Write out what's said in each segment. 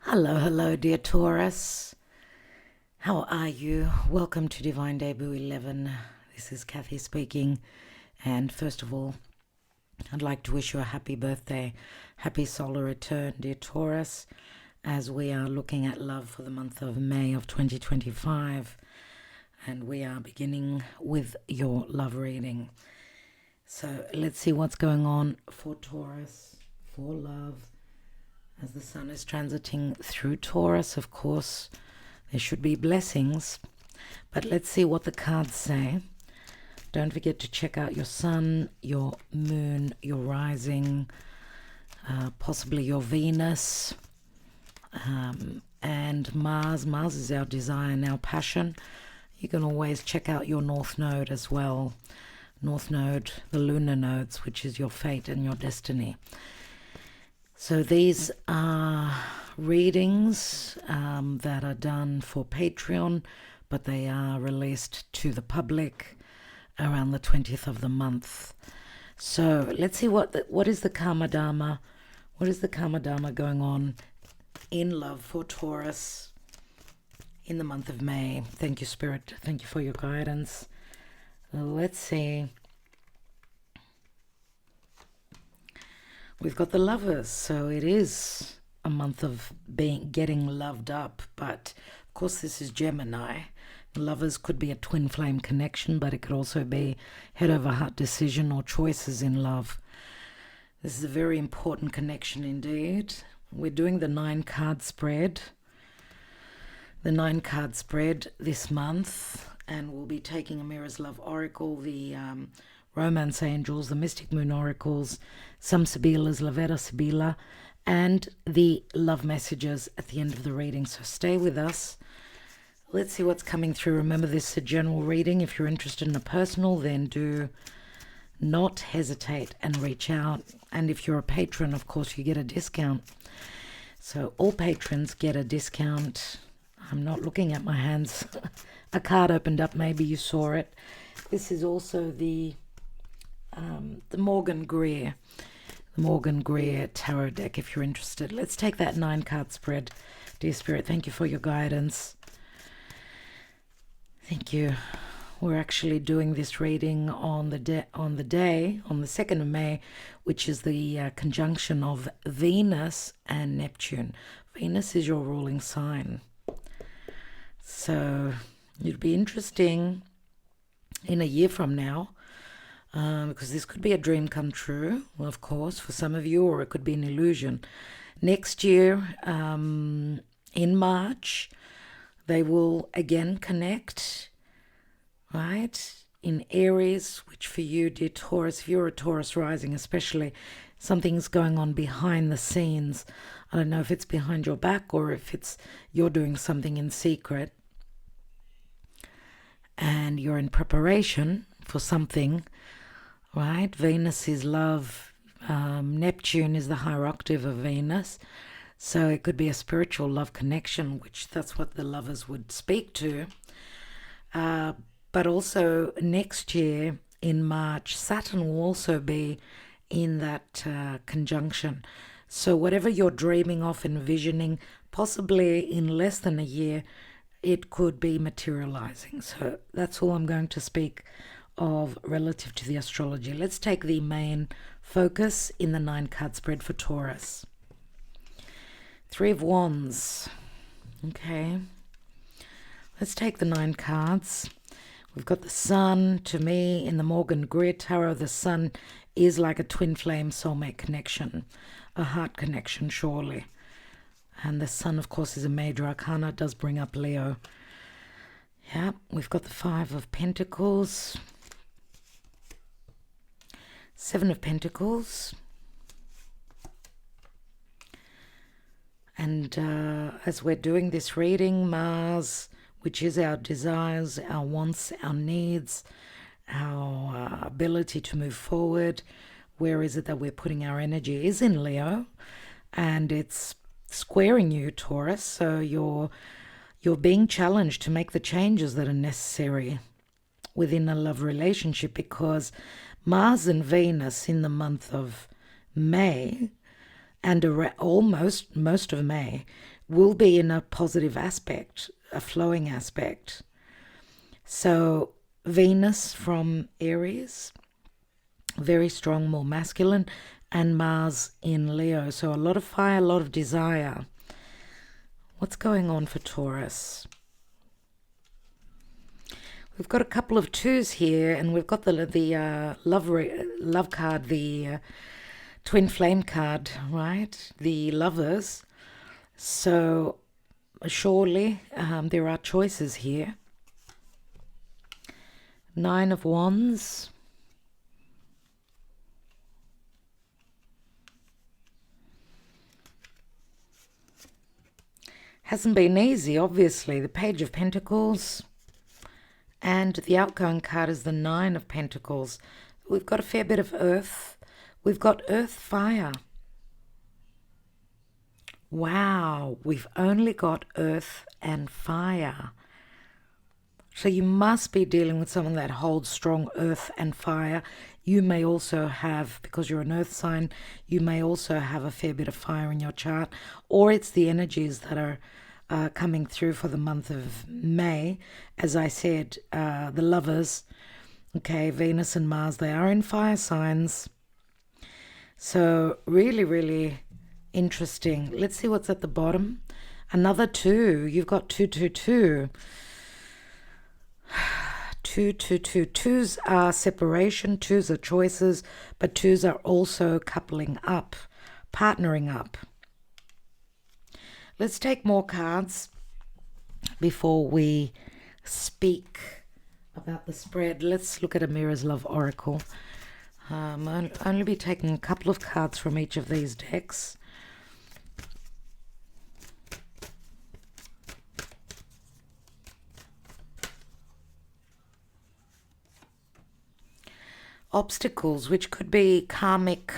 Hello, dear Taurus. How are you? Welcome to Divine Debut 11. This is Kathy speaking. And first of all, I'd like to wish you a happy birthday, happy solar return, dear Taurus, as we are looking at love for the month of May of 2025. And we are beginning with your love reading. So let's see what's going on for Taurus, for love. As the sun is transiting through Taurus, of course, there should be blessings. But let's see what the cards say. Don't forget to check out your sun, your moon, your rising, possibly your Venus, and Mars. Mars is our desire and our passion. You can always check out your North Node as well. North Node, the lunar nodes, which is your fate and your destiny. So these are readings that are done for Patreon, but they are released to the public around the 20th of the month. So let's see what is the Karma Dharma. What is the Karma Dharma going on in love for Taurus in the month of May? Thank you, Spirit. Thank you for your guidance. Let's see. We've got the Lovers, so it is a month of getting loved up, but of course this is Gemini. Lovers could be a twin flame connection, but it could also be head over heart decision or choices in love. This is a very important connection indeed. We're doing the 9-card spread. The 9-card spread this month, and we'll be taking Amira's Love Oracle, the Romance Angels, the Mystic Moon Oracles, some Sibilas, Lavetta Sibila, and the Love Messages at the end of the reading. So stay with us. Let's see what's coming through. Remember, this is a general reading. If you're interested in a personal, then do not hesitate and reach out. And if you're a patron, of course, you get a discount. So all patrons get a discount. I'm not looking at my hands. A card opened up. Maybe you saw it. This is also the Morgan Greer tarot deck, if you're interested. Let's take that 9-card spread, dear Spirit. Thank you for your guidance. Thank you. We're actually doing this reading on the 2nd of May, which is the conjunction of Venus and Neptune. Venus is your ruling sign. So it'd be interesting in a year from now, because this could be a dream come true, well, of course, for some of you, or it could be an illusion. Next year, in March, they will again connect, right, in Aries, which for you, dear Taurus, if you're a Taurus rising especially, something's going on behind the scenes. I don't know if it's behind your back or if it's you're doing something in secret and you're in preparation for something. Right, Venus is love, Neptune is the higher octave of Venus, so it could be a spiritual love connection, which that's what the lovers would speak to. But also next year in March, Saturn will also be in that conjunction. So whatever you're dreaming of, envisioning, possibly in less than a year, it could be materializing. So that's all I'm going to speak of relative to the astrology. Let's take the main focus in the 9-card spread for Taurus. 3 of Wands. Okay. Let's take the 9 cards. We've got the Sun. To me, in the Morgan Greer Tarot, the Sun is like a twin flame soulmate connection, a heart connection, surely. And the Sun, of course, is a major arcana. It does bring up Leo. Yeah, we've got the 5 of Pentacles, 7 of Pentacles, and as we're doing this reading, Mars, which is our desires, our wants, our needs, our ability to move forward, where is it that we're putting our energy, is in Leo, and it's squaring you, Taurus, so you're being challenged to make the changes that are necessary within a love relationship, because Mars and Venus in the month of May and most of May will be in a positive aspect, a flowing aspect. So Venus from Aries, very strong, more masculine, and Mars in Leo. So a lot of fire, a lot of desire. What's going on for Taurus? We've got a couple of twos here, and we've got the love card, the twin flame card, right? The lovers. So surely there are choices here. Nine of Wands. Hasn't been easy, obviously. The Page of Pentacles. And the outgoing card is the Nine of Pentacles. We've got a fair bit of earth. We've got earth, fire. Wow, we've only got earth and fire. So you must be dealing with someone that holds strong earth and fire. You may also have, because you're an earth sign, you may also have a fair bit of fire in your chart, or it's the energies that are coming through for the month of May. As I said, the lovers, okay, Venus and Mars, they are in fire signs. So really, really interesting. Let's see what's at the bottom. Another two. You've got 222. 222. Twos are separation, twos are choices, but twos are also coupling up, partnering up. Let's take more cards before we speak about the spread. Let's look at a Mirror's Love Oracle. I'll only be taking a couple of cards from each of these decks. Obstacles, which could be karmic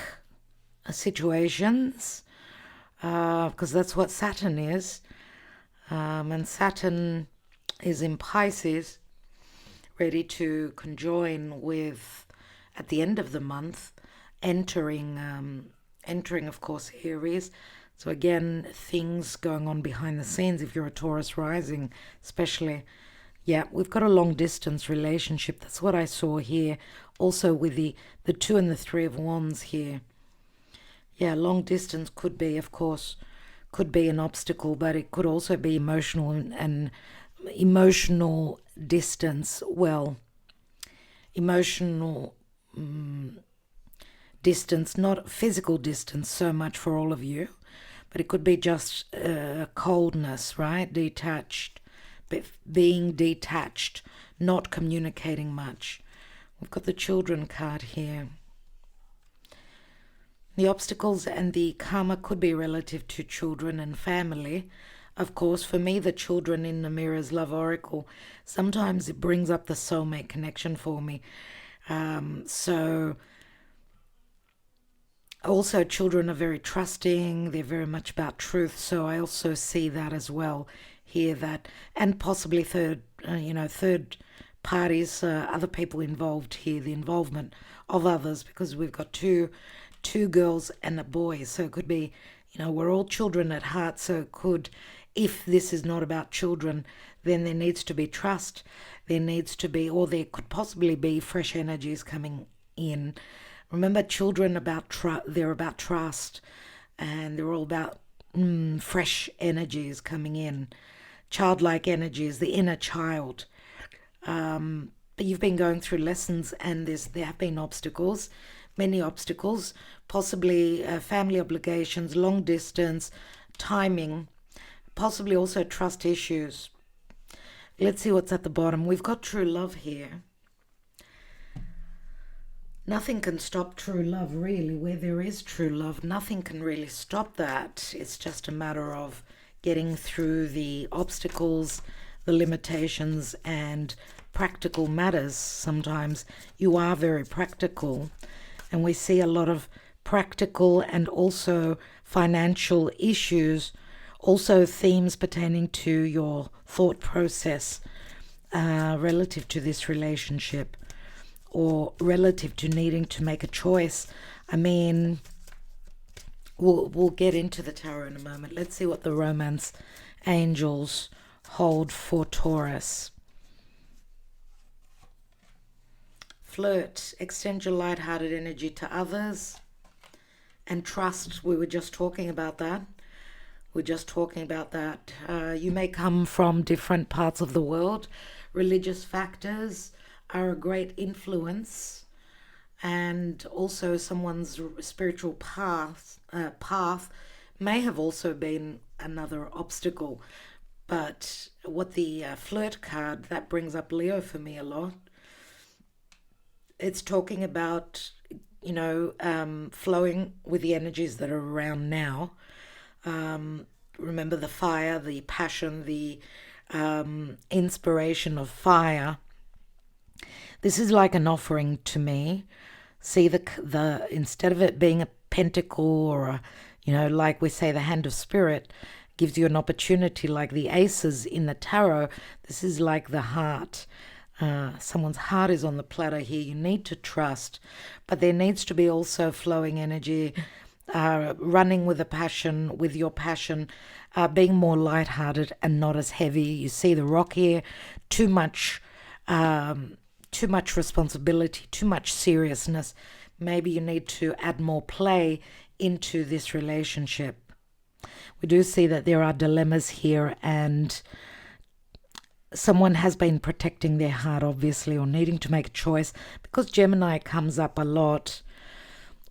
situations, because that's what Saturn is. And Saturn is in Pisces, ready to conjoin with, at the end of the month, entering, of course, Aries. So again, things going on behind the scenes if you're a Taurus rising, especially. Yeah, we've got a long distance relationship. That's what I saw here. Also with the 2 and the 3 of Wands here. Yeah, long distance could be, of course, could be an obstacle, but it could also be emotional and emotional distance. Well, emotional distance, not physical distance so much for all of you, but it could be just coldness, right? Detached, being detached, not communicating much. We've got the Children card here. The obstacles and the karma could be relative to children and family. Of course, for me, the children in the Mirror's Love Oracle, sometimes it brings up the soulmate connection for me. So also children are very trusting. They're very much about truth. So I also see that as well here, that, and possibly third parties, other people involved here, the involvement of others, because we've got two girls and a boy. So it could be, we're all children at heart. So it could, if this is not about children, then there needs to be trust. There needs to be, or there could possibly be fresh energies coming in. Remember, children they're about trust, and they're all about fresh energies coming in, childlike energies, the inner child. But you've been going through lessons, and there have been obstacles, many obstacles, possibly family obligations, long distance, timing, possibly also trust issues. Let's see what's at the bottom. We've got true love here. Nothing can stop true love, really. Where there is true love, nothing can really stop that. It's just a matter of getting through the obstacles, the limitations, and practical matters. Sometimes you are very practical, and we see a lot of practical and also financial issues, also themes pertaining to your thought process relative to this relationship, or relative to needing to make a choice. I mean, we'll get into the tarot in a moment. Let's see what the romance angels hold for Taurus. Flirt, extend your light-hearted energy to others, and trust. We were just talking about that. You may come from different parts of the world. Religious factors are a great influence, and also someone's spiritual path may have also been another obstacle. But what the flirt card, that brings up Leo for me a lot. It's talking about, flowing with the energies that are around now. Remember the fire, the passion, the inspiration of fire. This is like an offering to me. See, the instead of it being a pentacle or like we say, the hand of spirit gives you an opportunity, like the aces in the tarot. This is like the heart. Someone's heart is on the platter here. You need to trust, but there needs to be also flowing energy, running with your passion, being more lighthearted and not as heavy. You see the rock here, too much responsibility, too much seriousness. Maybe you need to add more play into this relationship. We do see that there are dilemmas here, and someone has been protecting their heart, obviously, or needing to make a choice, because Gemini comes up a lot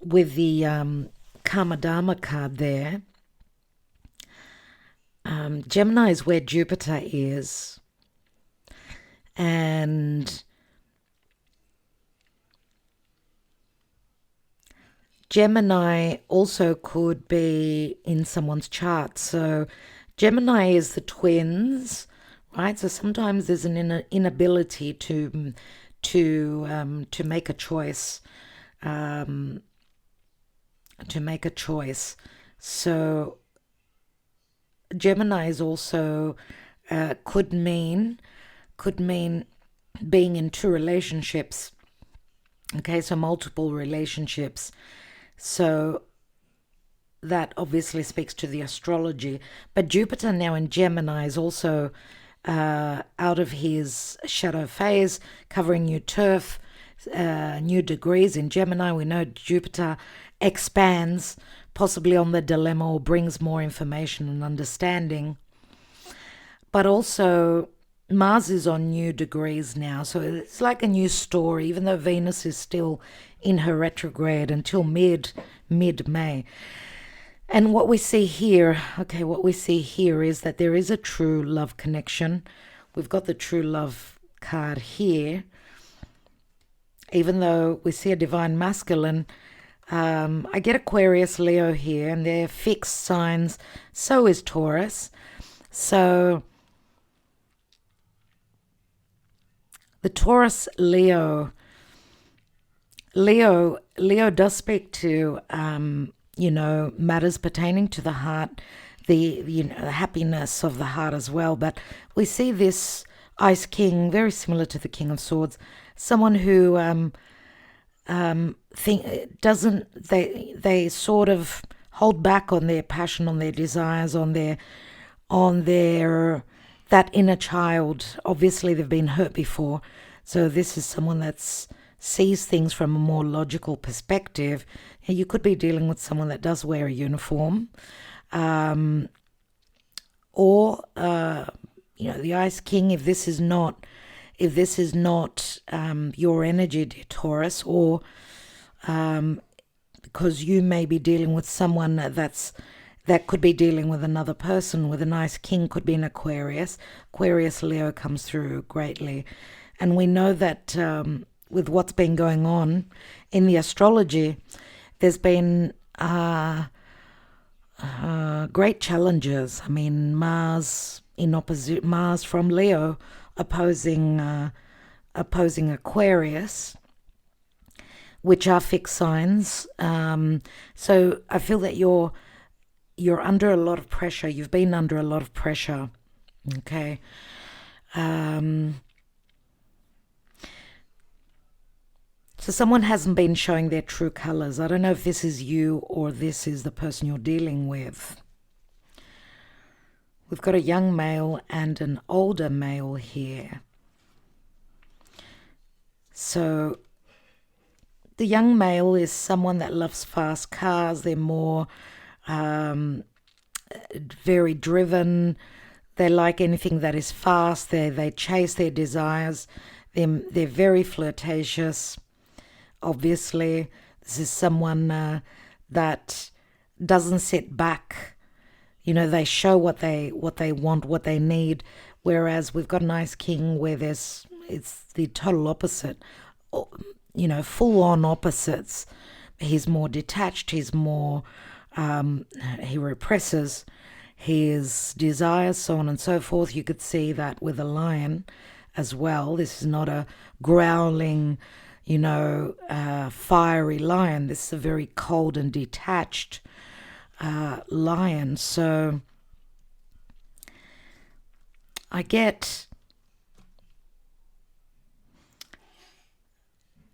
with the Karma Dharma card there. Gemini is where Jupiter is, and Gemini also could be in someone's chart. So Gemini is the twins, right? So sometimes there's an inability to make a choice. So Gemini is also could mean being in two relationships. Okay, so multiple relationships. So that obviously speaks to the astrology. But Jupiter now in Gemini is also out of his shadow phase, covering new turf, new degrees. In Gemini, we know Jupiter expands, possibly on the dilemma, or brings more information and understanding. But also Mars is on new degrees now, so it's like a new story, even though Venus is still in her retrograde until mid-May. And what we see here is that there is a true love connection. We've got the true love card here. Even though we see a divine masculine, I get Aquarius, Leo here, and they're fixed signs. So is Taurus. So the Taurus Leo does speak to matters pertaining to the heart, the happiness of the heart as well. But we see this Ice King very similar to the King of Swords, someone who they sort of hold back on their passion, on their desires, on their that inner child. Obviously, they've been hurt before, so this is someone that sees things from a more logical perspective. You could be dealing with someone that does wear a uniform, or the Ice King. If this is not your energy, dear Taurus, or because you may be dealing with someone that could be dealing with another person. With an Ice King, could be an Aquarius. Aquarius Leo comes through greatly, and we know that with what's been going on in the astrology, there's been great challenges. I mean, Mars from Leo opposing Aquarius, which are fixed signs. So I feel that you're under a lot of pressure. You've been under a lot of pressure. Okay. So So someone hasn't been showing their true colors. I don't know if this is you or this is the person you're dealing with. We've got a young male and an older male here. So the young male is someone that loves fast cars. They're more very driven. They like anything that is fast. They chase their desires. They're very flirtatious. Obviously, this is someone that doesn't sit back. You know, they show what they want, what they need. Whereas we've got a nice king where it's the total opposite. You know, full on opposites. He's more detached. He's more he represses his desires, so on and so forth. You could see that with a lion as well. This is not a growling, fiery lion. This is a very cold and detached lion. So I get,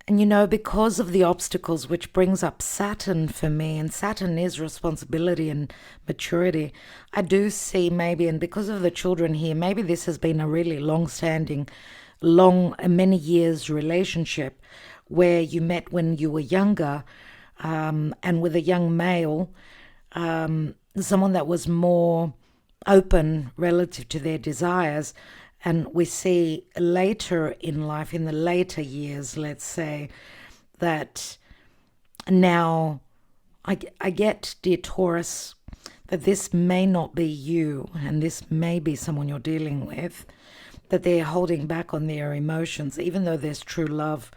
and because of the obstacles, which brings up Saturn for me, and Saturn is responsibility and maturity, I do see maybe, and because of the children here, maybe this has been a really long-standing, many years relationship where you met when you were younger, and with a young male, someone that was more open relative to their desires. And we see later in life, in the later years, let's say, that now I get, dear Taurus, that this may not be you, and this may be someone you're dealing with, that they're holding back on their emotions, even though there's true love.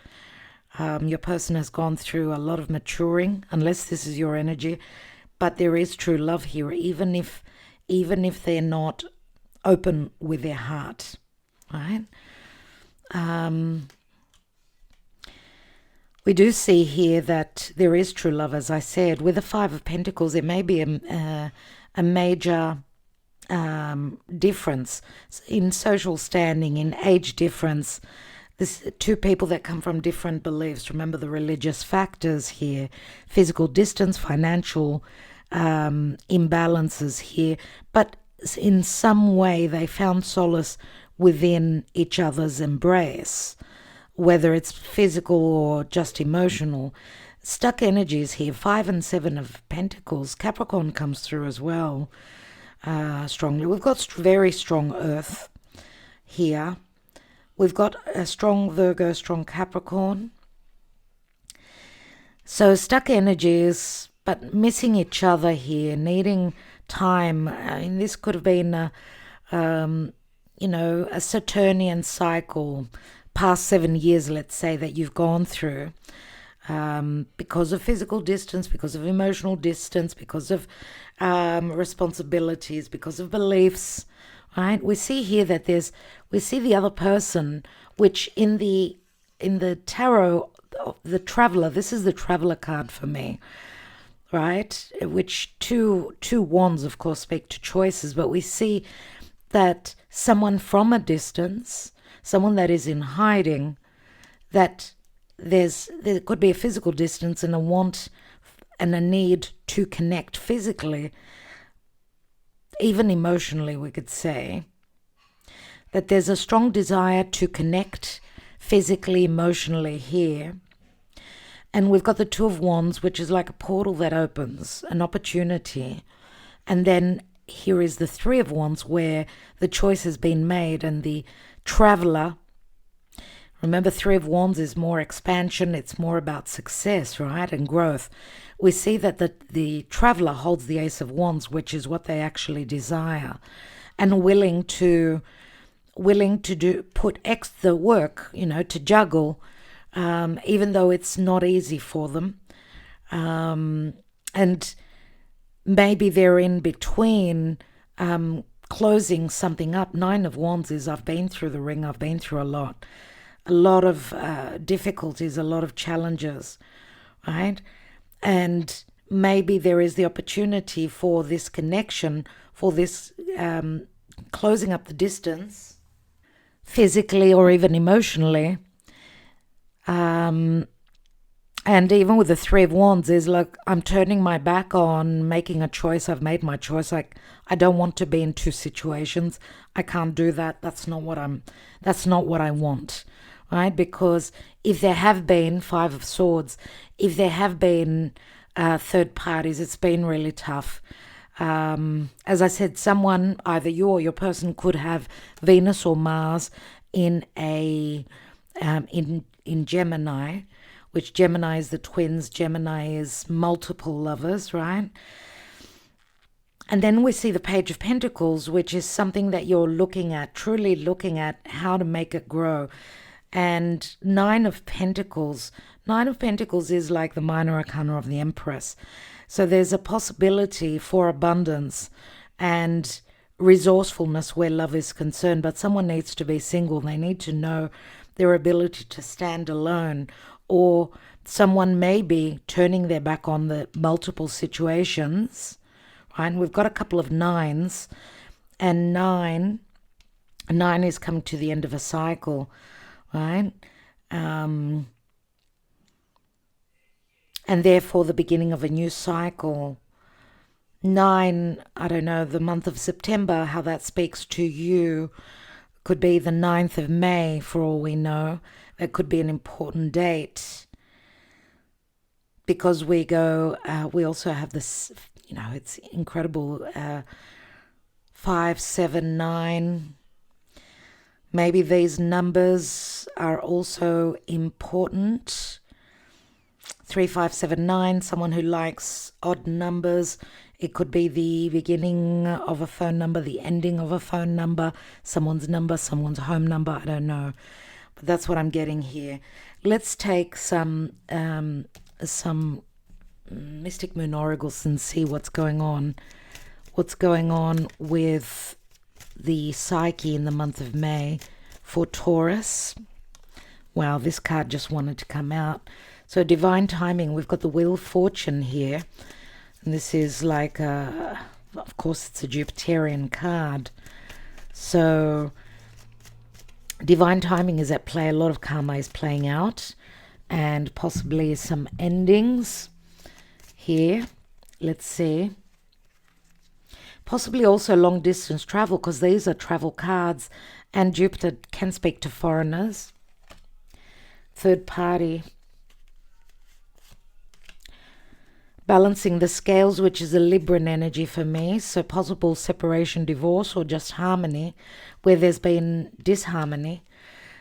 Your person has gone through a lot of maturing, unless this is your energy, but there is true love here, even if they're not open with their heart, right? We do see here that there is true love, as I said. With the Five of Pentacles, there may be a major difference in social standing, in age difference. This two people that come from different beliefs. Remember the religious factors here, physical distance, financial imbalances here, but in some way they found solace within each other's embrace, whether it's physical or just emotional. Stuck energies here, 5 and 7 of Pentacles. Capricorn comes through as well strongly. We've got very strong Earth here. We've got a strong Virgo, strong Capricorn. So stuck energies, but missing each other here, needing time. I mean, this could have been a Saturnian cycle, past 7 years, let's say, that you've gone through, because of physical distance, because of emotional distance, because of responsibilities, because of beliefs, right? We see here that we see the other person, which in the tarot, the traveler, this is the traveler card for me, right? Which two wands, of course, speak to choices, but we see that someone from a distance, someone that is in hiding, that there could be a physical distance and a want and a need to connect physically, even emotionally, we could say, that there's a strong desire to connect physically, emotionally here. And we've got the Two of Wands, which is like a portal that opens, an opportunity. And then here is the Three of Wands, where the choice has been made, and the traveler, remember, Three of Wands is more expansion, it's more about success, right, and growth. We see that the traveler holds the Ace of Wands, which is what they actually desire, and willing to put the work, to juggle, even though it's not easy for them. And maybe they're in between closing something up. Nine of Wands is, I've been through the ring, I've been through a lot of difficulties, a lot of challenges, right? And maybe there is the opportunity for this connection, for this closing up the distance, physically or even emotionally, And even with the Three of Wands, is like, I'm turning my back on making a choice. I've made my choice. Like, I don't want to be in two situations. I can't do that. That's not what I want, right? Because if there have been Five of Swords, if there have been third parties, it's been really tough. As I said, someone, either you or your person, could have Venus or Mars in in Gemini, which Gemini is the twins. Gemini is multiple lovers, right? And then we see the Page of Pentacles, which is something that you're looking at, truly looking at how to make it grow. And Nine of Pentacles is like the minor arcana of the Empress. So there's a possibility for abundance and resourcefulness where love is concerned, but someone needs to be single. They need to know their ability to stand alone, or someone may be turning their back on the multiple situations, right? And we've got a couple of nines, and nine is coming to the end of a cycle, right? And therefore the beginning of a new cycle. 9, I don't know, the month of September, how that speaks to you. Could be the 9th of May, for all we know. It could be an important date. Because we also have this, it's incredible, 5, 7, 9. Maybe these numbers are also important. 3, 5, 7, 9, someone who likes odd numbers. It could be the beginning of a phone number, the ending of a phone number, someone's home number, I don't know. But that's what I'm getting here. Let's take some Mystic Moon Oracles and see what's going on. What's going on with the psyche in the month of May for Taurus. Wow, this card just wanted to come out. So divine timing, we've got the Wheel of Fortune here. And this is like, of course, it's a Jupiterian card. So divine timing is at play. A lot of karma is playing out. And possibly some endings here. Let's see. Possibly also long distance travel, because these are travel cards. And Jupiter can speak to foreigners. Third party. Balancing the scales, which is a Libran energy for me. So possible separation, divorce, or just harmony where there's been disharmony.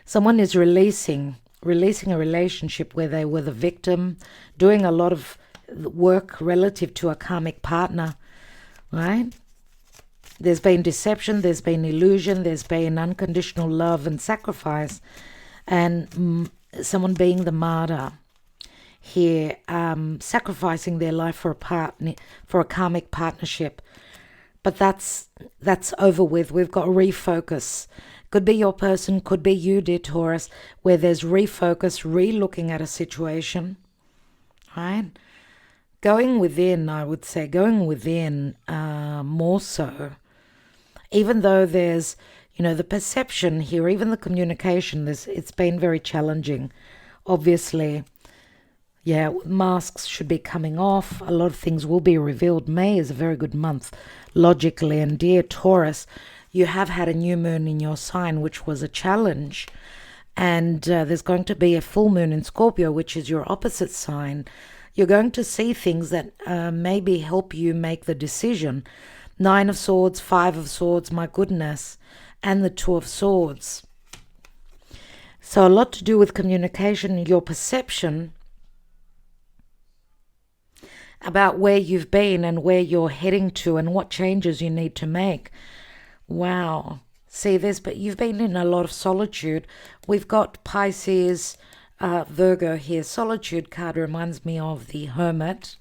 Someone is releasing a relationship where they were the victim, doing a lot of work relative to a karmic partner, right? There's been deception, there's been illusion, there's been unconditional love and sacrifice, and someone being the martyr here, sacrificing their life for a karmic partnership. But that's over with. We've got refocus. Could be your person, could be you, dear Taurus, where there's refocus, re-looking at a situation, right? Going within, I would say, more so. Even though there's, the perception here, even the communication, it's been very challenging. Obviously, yeah, masks should be coming off. A lot of things will be revealed. May is a very good month, logically. And dear Taurus, you have had a new moon in your sign, which was a challenge. And there's going to be a full moon in Scorpio, which is your opposite sign. You're going to see things that maybe help you make the decision. 9 of Swords, 5 of Swords, my goodness, and the 2 of Swords. So a lot to do with communication, your perception about where you've been and where you're heading to and what changes you need to make. Wow. See, but you've been in a lot of solitude. We've got Pisces, Virgo here. Solitude card reminds me of the Hermit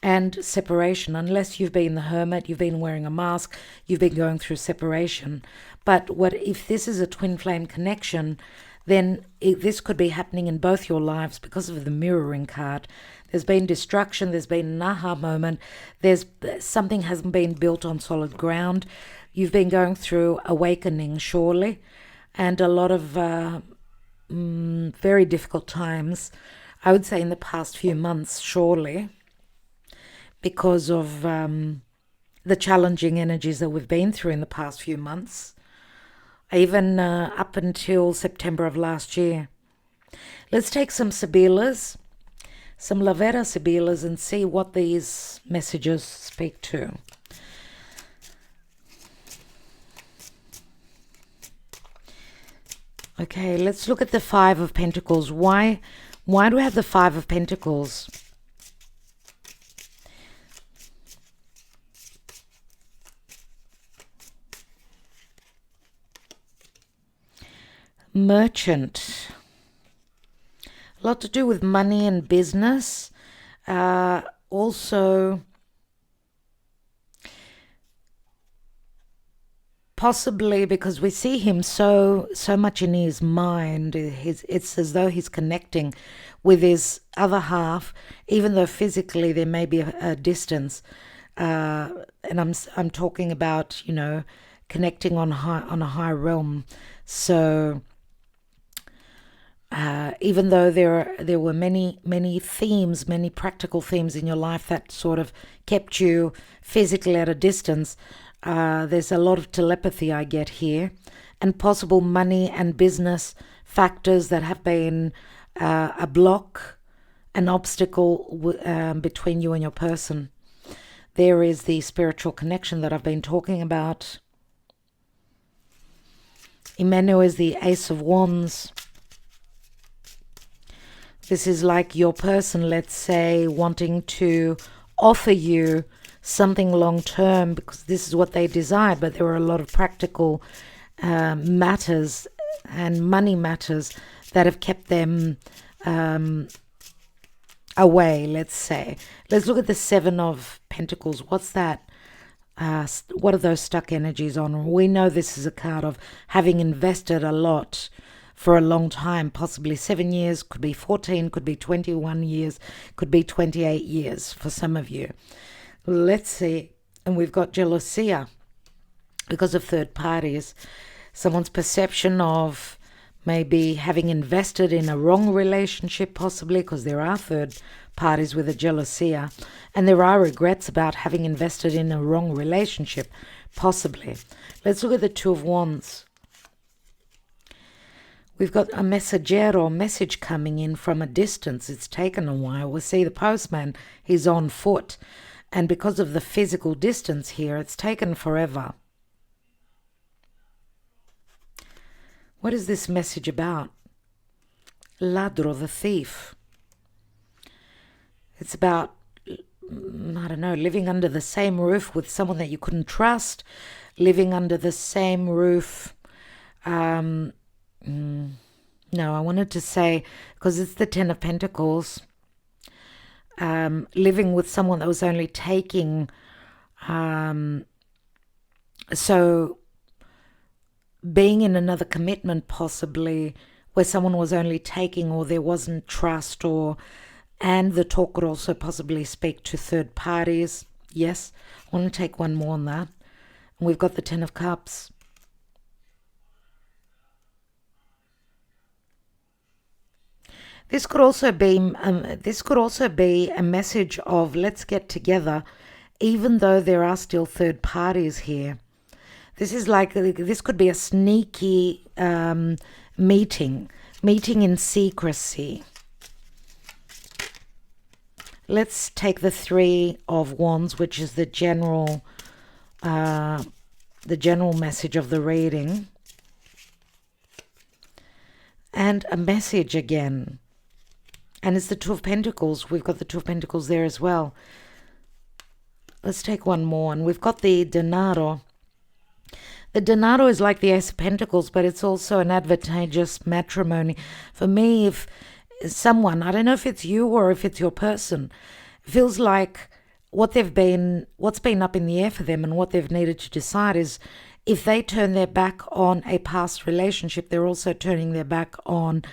and separation. Unless you've been the Hermit, you've been wearing a mask, you've been going through separation. But what if this is a twin flame connection, then this could be happening in both your lives because of the mirroring card. There's been destruction, there's been an aha moment, something hasn't been built on solid ground. You've been going through awakening, surely, and a lot of very difficult times. I would say in the past few months, surely, because of the challenging energies that we've been through in the past few months, even up until September of last year. Let's take some Sibilas, some Lavera Sibilas, and see what these messages speak to. Okay, let's look at the Five of Pentacles. Why do we have the Five of Pentacles? Merchant. A lot to do with money and business. Also, possibly because we see him so much in his mind. It's as though he's connecting with his other half, even though physically there may be a distance. And I'm talking about, connecting on a high realm. So even though there were many themes, many practical themes in your life that sort of kept you physically at a distance, there's a lot of telepathy I get here, and possible money and business factors that have been a block, an obstacle between you and your person. There is the spiritual connection that I've been talking about. Emmanuel is the Ace of Wands. This is like your person, let's say, wanting to offer you something long term because this is what they desire, but there are a lot of practical matters and money matters that have kept them away, let's say. Let's look at the Seven of Pentacles. What's that? What are those stuck energies on? We know this is a card of having invested a lot for a long time, possibly 7 years, could be 14, could be 21 years, could be 28 years for some of you. Let's see. And we've got jealousy because of third parties. Someone's perception of maybe having invested in a wrong relationship, possibly, because there are third parties with a jealousy. And there are regrets about having invested in a wrong relationship, possibly. Let's look at the Two of Wands. We've got a messaggero, message coming in from a distance. It's taken a while. We see the postman, he's on foot. And because of the physical distance here, it's taken forever. What is this message about? Ladro, the thief. It's about, I don't know, living under the same roof with someone that you couldn't trust, living under the same roof. No, I wanted to say, because it's the Ten of Pentacles, living with someone that was only taking, so being in another commitment possibly where someone was only taking or there wasn't trust, and the talk could also possibly speak to third parties. Yes, I want to take one more on that. And we've got the Ten of Cups. This could also be a message of let's get together, even though there are still third parties here. This could be a sneaky meeting in secrecy. Let's take the Three of Wands, which is the general message of the reading, and a message again. And it's the Two of Pentacles. We've got the Two of Pentacles there as well. Let's take one more. And we've got the Denaro. The Denaro is like the Ace of Pentacles, but it's also an advantageous matrimony. For me, if someone, I don't know if it's you or if it's your person, feels like what's been up in the air for them and what they've needed to decide is if they turn their back on a past relationship, they're also turning their back on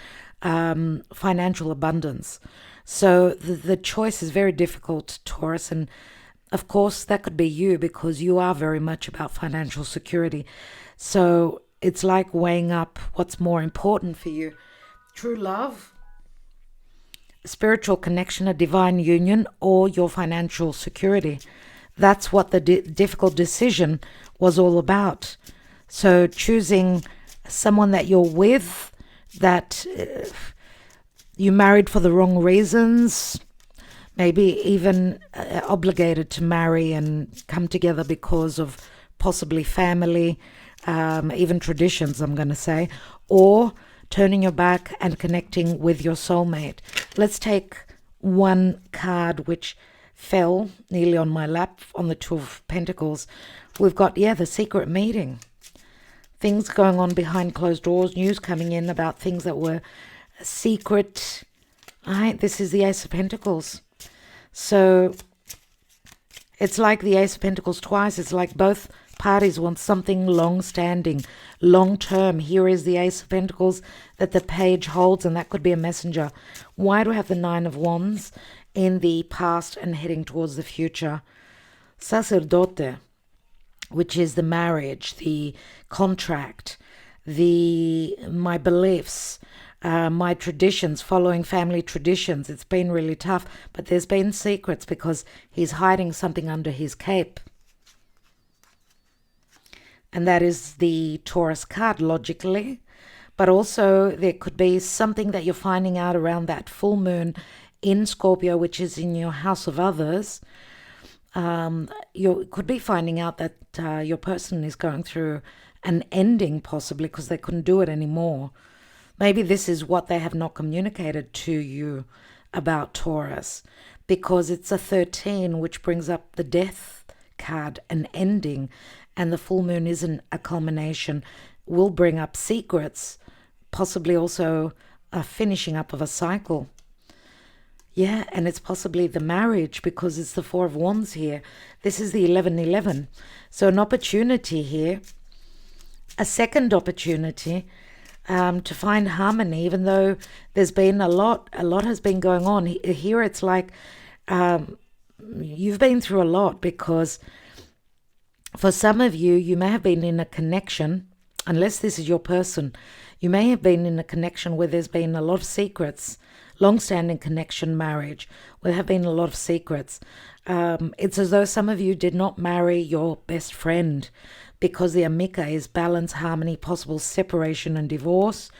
financial abundance. So the choice is very difficult, Taurus, and of course that could be you because you are very much about financial security. So it's like weighing up what's more important for you. True love, spiritual connection, a divine union, or your financial security. That's what the difficult decision was all about. So choosing someone that you're with, that you married for the wrong reasons, maybe even obligated to marry and come together because of possibly family, even traditions, I'm going to say, or turning your back and connecting with your soulmate. Let's take one card which fell nearly on my lap on the Two of Pentacles. We've got, the secret meeting. Things going on behind closed doors, news coming in about things that were secret. Right? This is the Ace of Pentacles. So it's like the Ace of Pentacles twice. It's like both parties want something long-standing, long-term. Here is the Ace of Pentacles that the page holds, and that could be a messenger. Why do I have the Nine of Wands in the past and heading towards the future? Sacerdote, which is the marriage, the contract, my beliefs, my traditions, following family traditions. It's been really tough, but there's been secrets because he's hiding something under his cape. And that is the Taurus card, logically. But also there could be something that you're finding out around that full moon in Scorpio, which is in your house of others. You could be finding out that your person is going through an ending, possibly because they couldn't do it anymore. Maybe this is what they have not communicated to you about, Taurus, because it's a 13, which brings up the death card, an ending, and the full moon isn't a culmination, will bring up secrets, possibly also a finishing up of a cycle. Yeah, and it's possibly the marriage because it's the Four of Wands here. This is the 11-11. So an opportunity here, a second opportunity to find harmony, even though there's been a lot has been going on. Here it's like you've been through a lot, because for some of you, you may have been in a connection, unless this is your person, you may have been in a connection where there's been a lot of secrets, long-standing connection, marriage, where there have been a lot of secrets. It's as though some of you did not marry your best friend because the Amica is balance, harmony, possible separation and divorce.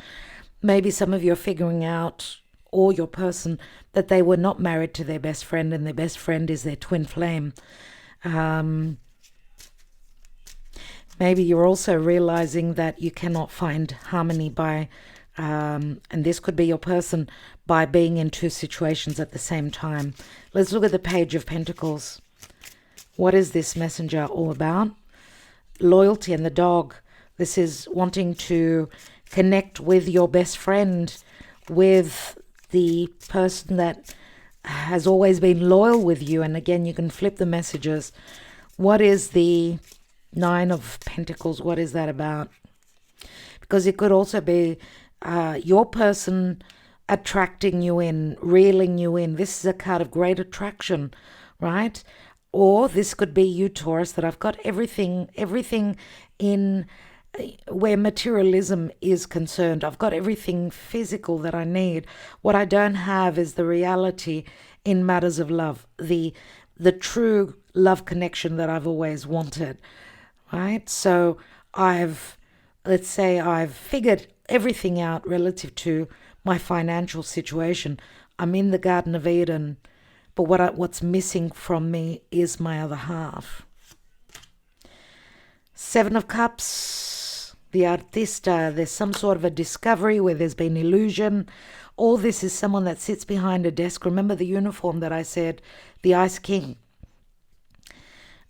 Maybe some of you are figuring out, or your person, that they were not married to their best friend and their best friend is their twin flame. Maybe you're also realizing that you cannot find harmony by, and this could be your person, by being in two situations at the same time. Let's look at the Page of Pentacles. What is this messenger all about? Loyalty and the dog. This is wanting to connect with your best friend, with the person that has always been loyal with you. And again, you can flip the messages. What is the Nine of Pentacles? What is that about? Because it could also be your person attracting you in, reeling you in. This is a card of great attraction, right? Or this could be you, Taurus, that I've got everything in where materialism is concerned. I've got everything physical that I need. What I don't have is the reality in matters of love, the true love connection that I've always wanted, right? So let's say I've figured everything out relative to my financial situation. I'm in the Garden of Eden, but what's missing from me is my other half. Seven of Cups, the Artista. There's some sort of a discovery where there's been illusion. All this is someone that sits behind a desk. Remember the uniform that I said, the Ice King.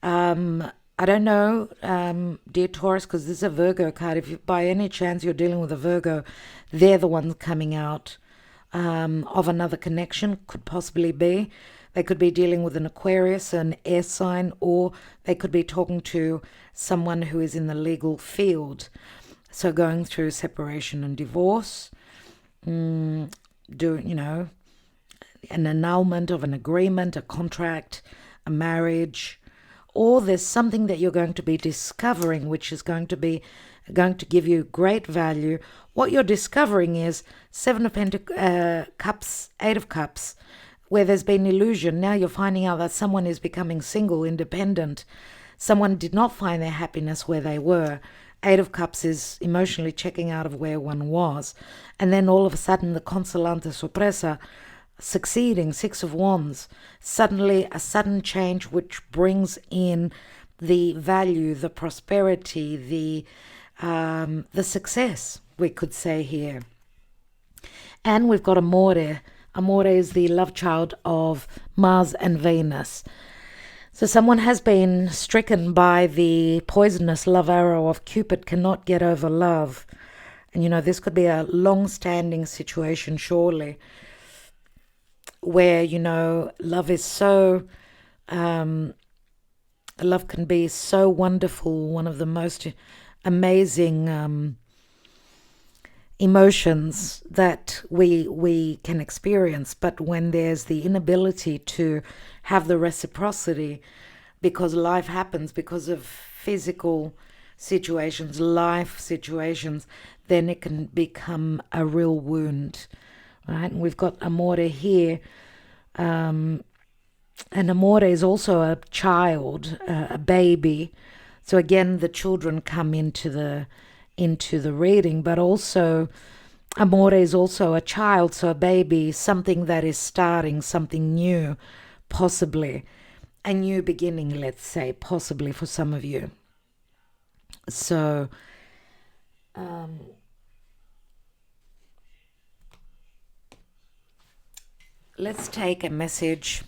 I don't know, dear Taurus, because this is a Virgo card. If you, by any chance you're dealing with a Virgo, they're the ones coming out of another connection, could possibly be. They could be dealing with an Aquarius, an air sign, or they could be talking to someone who is in the legal field. So going through separation and divorce, an annulment of an agreement, a contract, a marriage, or there's something that you're going to be discovering, which is going to be going to give you great value. What you're discovering is Seven of Cups, Eight of Cups, where there's been illusion. Now you're finding out that someone is becoming single, independent. Someone did not find their happiness where they were. Eight of Cups is emotionally checking out of where one was. And then all of a sudden, the consolante sorpresa, succeeding, Six of Wands. Suddenly, a sudden change which brings in the value, the prosperity, the success, we could say here. And we've got Amore. Amore is the love child of Mars and Venus. So someone has been stricken by the poisonous love arrow of Cupid, cannot get over love. And, this could be a long-standing situation, surely, where, love is so... love can be so wonderful, one of the most amazing emotions that we can experience. But when there's the inability to have the reciprocity, because life happens because of physical situations, life situations, then it can become a real wound, right? And we've got Amore here. And Amore is also a child, a baby. So again, the children come into the reading, but also Amore is also a child, so a baby, something that is starting, something new, possibly a new beginning, let's say, possibly for some of you. So let's take a message.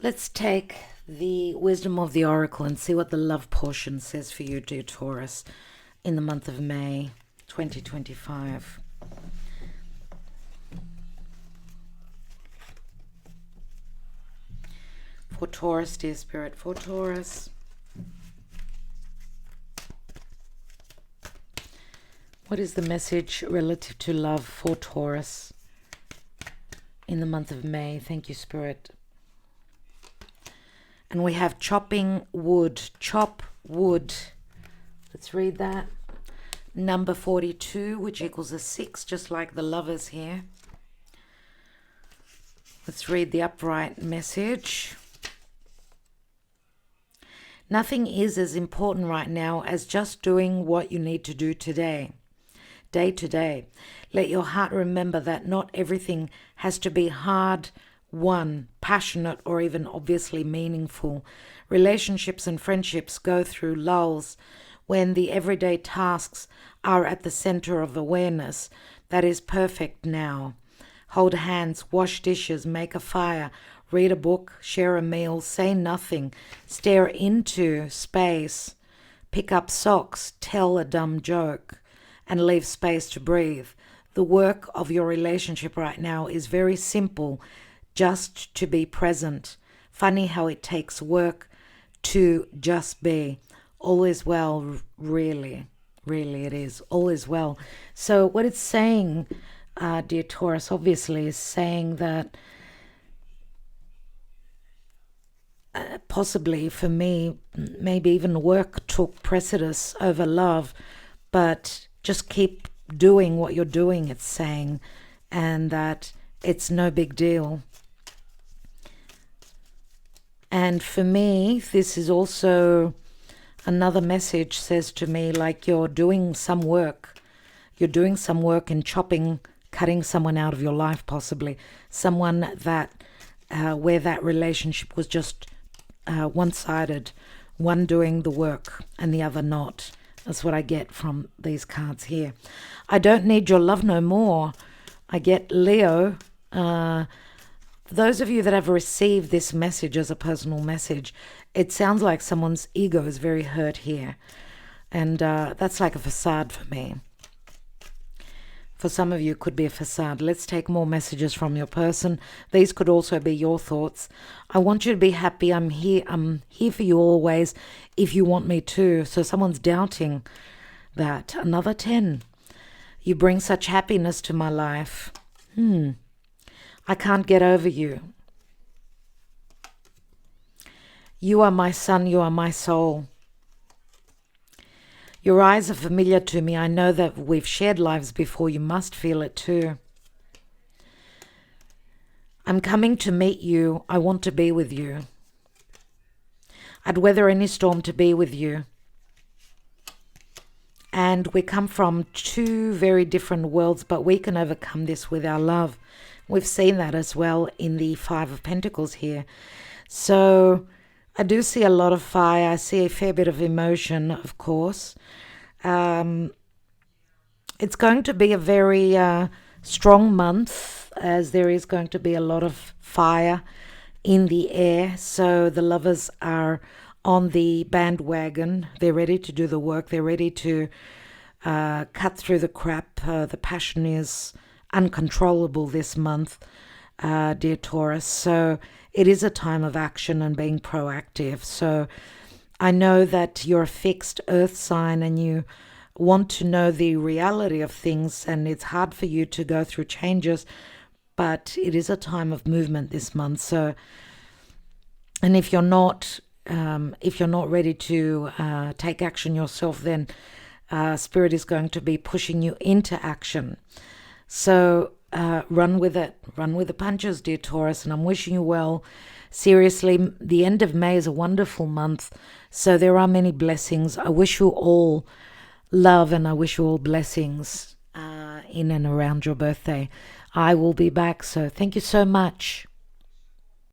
Let's take the wisdom of the oracle and see what the love portion says for you, dear Taurus, in the month of May 2025. For Taurus, dear Spirit, for Taurus. What is the message relative to love for Taurus in the month of May? Thank you, Spirit. And we have chopping wood, chop wood. Let's read that. Number 42, which equals a 6, just like the lovers here. Let's read the upright message. Nothing is as important right now as just doing what you need to do today, day to day. Let your heart remember that not everything has to be hard won, passionate, or even obviously meaningful. Relationships and friendships go through lulls when the everyday tasks are at the center of awareness. That is perfect now. Hold hands, wash dishes, make a fire, read a book, share a meal, say nothing, stare into space, pick up socks, tell a dumb joke, and leave space to breathe. The work of your relationship right now is very simple, just to be present. Funny how it takes work to just be. All is well, really, really it is. All is well. So what it's saying, dear Taurus, obviously is saying that possibly for me, maybe even work took precedence over love, but just keep doing what you're doing, it's saying, and that it's no big deal. And for me, this is also another message, says to me, like you're doing some work. You're doing some work in chopping, cutting someone out of your life, possibly. Someone that, where that relationship was just one-sided, one doing the work and the other not. That's what I get from these cards here. I don't need your love no more. I get Leo. Those of you that have received this message as a personal message, it sounds like someone's ego is very hurt here. And that's like a facade for me. For some of you, it could be a facade. Let's take more messages from your person. These could also be your thoughts. I want you to be happy. I'm here for you always if you want me to. So someone's doubting that. Another 10. You bring such happiness to my life. I can't get over you. You are my sun. You are my soul. Your eyes are familiar to me. I know that we've shared lives before. You must feel it too. I'm coming to meet you. I want to be with you. I'd weather any storm to be with you. And we come from two very different worlds, but we can overcome this with our love. We've seen that as well in the Five of Pentacles here. So I do see a lot of fire. I see a fair bit of emotion, of course. It's going to be a very strong month, as there is going to be a lot of fire in the air. So the lovers are on the bandwagon. They're ready to do the work. They're ready to cut through the crap. The passion is uncontrollable this month, dear Taurus. So it is a time of action and being proactive. So I know that you're a fixed earth sign and you want to know the reality of things, and it's hard for you to go through changes, but it is a time of movement this month. So, and if you're not ready to take action yourself, then Spirit is going to be pushing you into action. So run with it. Run with the punches, dear Taurus, and I'm wishing you well. Seriously, the end of May is a wonderful month, so there are many blessings. I wish you all love and I wish you all blessings in and around your birthday. I will be back, so thank you so much.